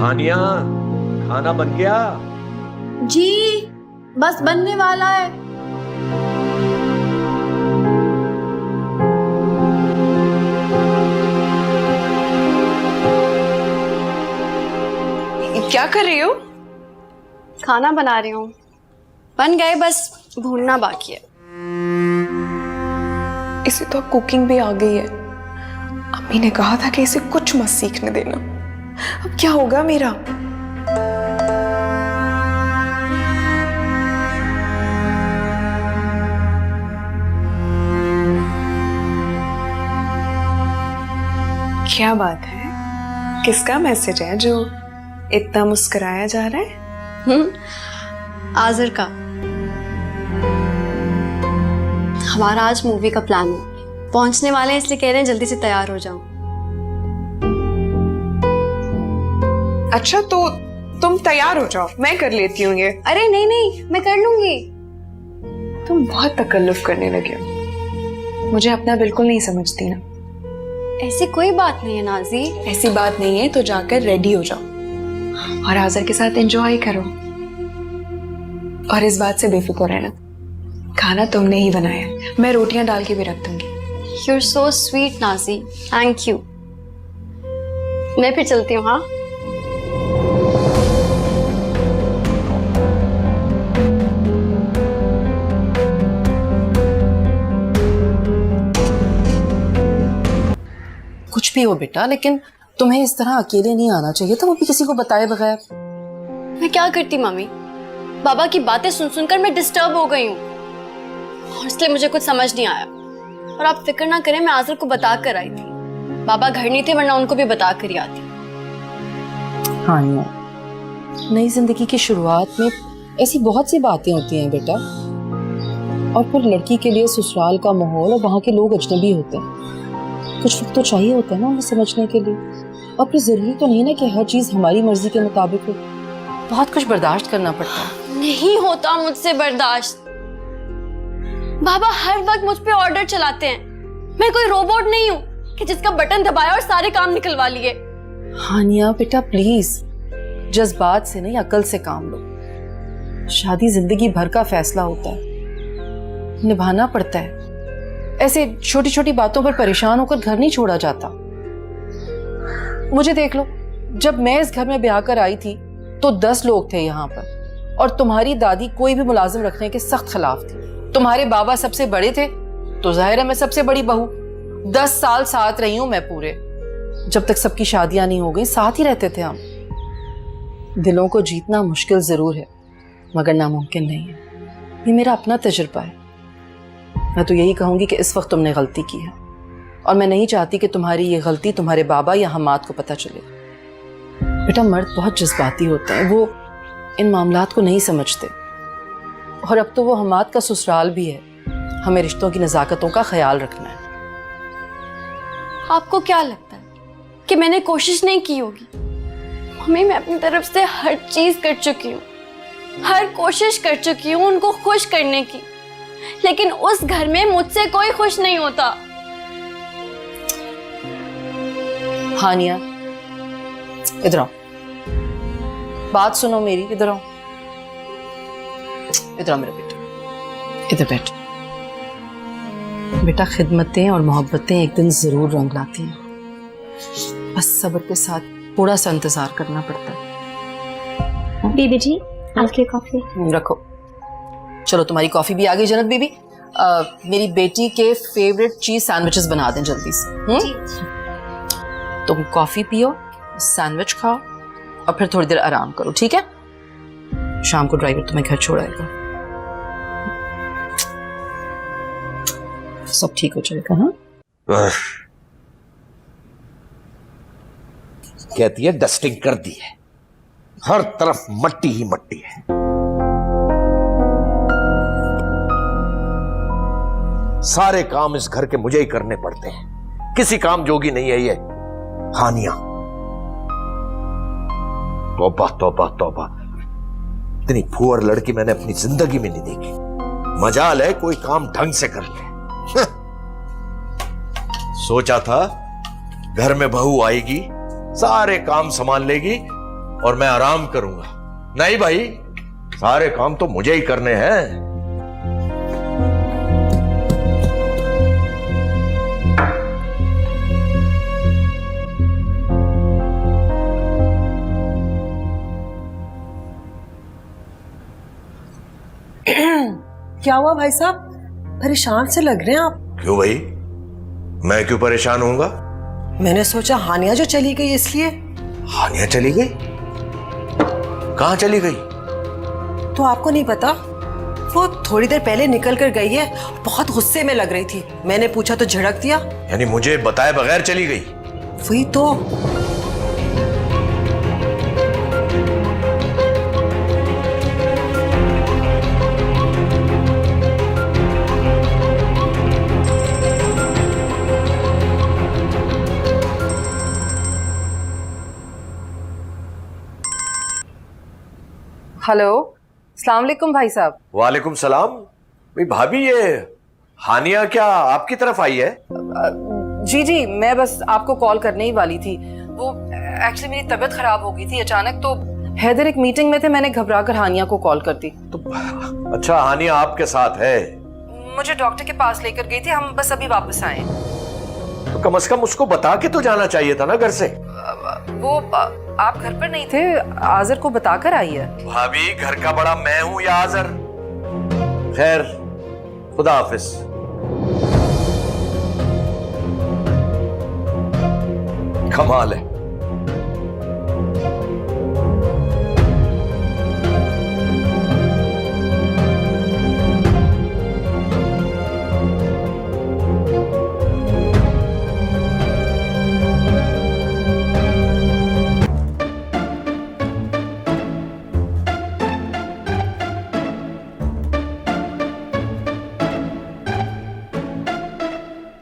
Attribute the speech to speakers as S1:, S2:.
S1: हानिया, खाना बन गया?
S2: जी बस बनने वाला है।
S3: क्या कर रही हो?
S4: खाना बना रही हूँ। बन गए, बस भूनना बाकी है।
S3: इसे तो कुकिंग भी आ गई है। अम्मी ने कहा था कि इसे कुछ मत सीखने देना। अब क्या होगा मेरा? क्या बात है? किसका मैसेज है जो इतना मुस्कुराया जा रहा है?
S4: आज़र का। हमारा आज मूवी का प्लान है। पहुंचने वाले हैं, इसलिए कह रहे हैं जल्दी से तैयार हो जाओ।
S3: अच्छा तो तुम तैयार हो जाओ, मैं कर लेती हूँ ये।
S4: अरे नहीं नहीं, मैं कर लूंगी।
S3: तुम बहुत तकल्लुफ करने लगे हो। मुझे अपना बिल्कुल नहीं समझती ना।
S4: ऐसी कोई बात नहीं है नाजी।
S3: ऐसी बात नहीं है तो जाकर रेडी हो जाओ और आज़र के साथ एंजॉय करो। और इस बात से बेफिक्र रहना, खाना तुमने ही बनाया, मैं रोटियां डाल के भी रख दूंगी।
S4: You're so sweet Nazi, thank you. मैं फिर चलती हूँ। हाँ
S5: कुछ भी हो बेटा, लेकिन तुम्हें इस तरह अकेले नहीं आना चाहिए था, वो भी किसी को बताए बगैर।
S4: मैं क्या करती मम्मी, बाबा की बातें सुन सुनकर मैं डिस्टर्ब हो गई हूँ और इसलिए मुझे कुछ समझ नहीं आया। और आप फिक्र ना करें, मैं आज़र को बता कर आई थी। बाबा घर नहीं थे, वरना उनको भी बता कर ही आती।
S5: हाँ नई जिंदगी की शुरुआत में ऐसी बहुत सी बातें होती हैं बेटा, और फिर लड़की के लिए ससुराल का माहौल और वहाँ के लोग अजनबी होते हैं। कुछ वक्त तो चाहिए होता है ना उन्हें समझने के लिए, और फिर जरूरी तो नहीं ना कि हर चीज हमारी मर्जी के मुताबिक हो। बहुत कुछ बर्दाश्त करना पड़ता है।
S4: नहीं होता मुझसे बर्दाश्त। बाबा हर वक्त मुझ पे ऑर्डर चलाते हैं। मैं कोई रोबोट नहीं हूँ कि जिसका बटन दबाया और सारे काम निकलवा लिए।
S5: हानिया बेटा प्लीज, जज्बात से नहीं अकल से काम लो। शादी जिंदगी भर का फैसला होता है, निभाना पड़ता है। ऐसे छोटी छोटी बातों पर परेशान होकर घर नहीं छोड़ा जाता। मुझे देख लो, जब मैं इस घर में ब्याह कर आई थी तो 10 लोग थे यहाँ पर, और तुम्हारी दादी कोई भी मुलाजिम रखने के सख्त खिलाफ थी। तुम्हारे बाबा सबसे बड़े थे तो जाहिर है मैं सबसे बड़ी बहू। 10 साल साथ रही हूं मैं पूरे। जब तक सबकी शादियां नहीं हो गई साथ ही रहते थे हम। दिलों को जीतना मुश्किल जरूर है मगर नामुमकिन नहीं है, ये मेरा अपना तजुर्बा है। मैं तो यही कहूंगी कि इस वक्त तुमने गलती की है, और मैं नहीं चाहती कि तुम्हारी ये गलती तुम्हारे बाबा या हमाद को पता चले। बेटा मर्द बहुत जज्बाती होते हैं, वो इन मामलात को नहीं समझते। और अब तो वो हमाद का ससुराल भी है, हमें रिश्तों की नज़ाकतों का ख्याल रखना है।
S4: आपको क्या लगता है कि मैंने कोशिश नहीं की होगी? मम्मी मैं अपनी तरफ से हर चीज कर चुकी हूँ, हर कोशिश कर चुकी हूँ उनको खुश करने की, लेकिन उस घर में मुझसे कोई खुश नहीं होता।
S5: हानिया इधर आओ, बात सुनो मेरी, इधर आओ। इधर आओ मेरे बेटा, इधर बैठ। बेटा खिदमतें और मोहब्बतें एक दिन जरूर रंग लाती हैं, बस सब्र के साथ थोड़ा सा इंतजार करना पड़ता है।
S2: बीबी जी आपकी कॉफी
S5: रखो। चलो तुम्हारी कॉफी भी आ गई जन्नत बीबी। मेरी बेटी के फेवरेट चीज सैंडविचेस बना दें जल्दी से। तुम कॉफी पियो, सैंडविच खाओ और फिर थोड़ी देर आराम करो, ठीक है? शाम को ड्राइवर तुम्हें घर छोड़ाएगा, सब ठीक हो जाएगा। हाँ
S1: कहती है डस्टिंग कर दी है, हर तरफ मट्टी ही मट्टी है। सारे काम इस घर के मुझे ही करने पड़ते हैं, किसी काम जोगी नहीं है ये हानिया। तौबा तौबा तौबा, इतनी फुअर लड़की मैंने अपनी जिंदगी में नहीं देखी। मजाल है कोई काम ढंग से कर ले। सोचा था घर में बहू आएगी, सारे काम संभाल लेगी और मैं आराम करूंगा। नहीं भाई, सारे काम तो मुझे ही करने हैं।
S6: क्या हुआ भाई साहब, परेशान से लग रहे हैं आप?
S1: क्यों भाई, मैं क्यों परेशान होऊंगा?
S6: मैंने सोचा हानिया जो चली गई इसलिए।
S1: हानिया चली गई? कहां चली गई?
S6: तो आपको नहीं पता? वो थोड़ी देर पहले निकल कर गई है, बहुत गुस्से में लग रही थी। मैंने पूछा तो झड़क दिया।
S1: यानी मुझे बताए बगैर चली गई?
S6: वही तो।
S5: हेलो, अस्सलाम वालेकुम भाई साहब।
S1: वालेकुम सलाम। भाई भाभी, ये हानिया क्या आपकी तरफ आई है?
S5: जी जी, मैं बस आपको कॉल करने ही वाली थी। वो एक्चुअली मेरी तबीयत खराब हो गई थी अचानक, तो हैदर एक मीटिंग में थे, मैंने घबरा कर हानिया को कॉल कर दी।
S1: तो अच्छा, हानिया आपके साथ है?
S5: मुझे डॉक्टर के पास लेकर गई थी, हम बस अभी वापस आए।
S1: तो कम से कम उसको बता के तो जाना चाहिए था ना घर से।
S5: वो आप घर पर नहीं थे, आजर को बताकर आई है।
S1: भाभी, घर का बड़ा मैं हूं या आजर? खैर, खुदा हाफिज। कमाल है,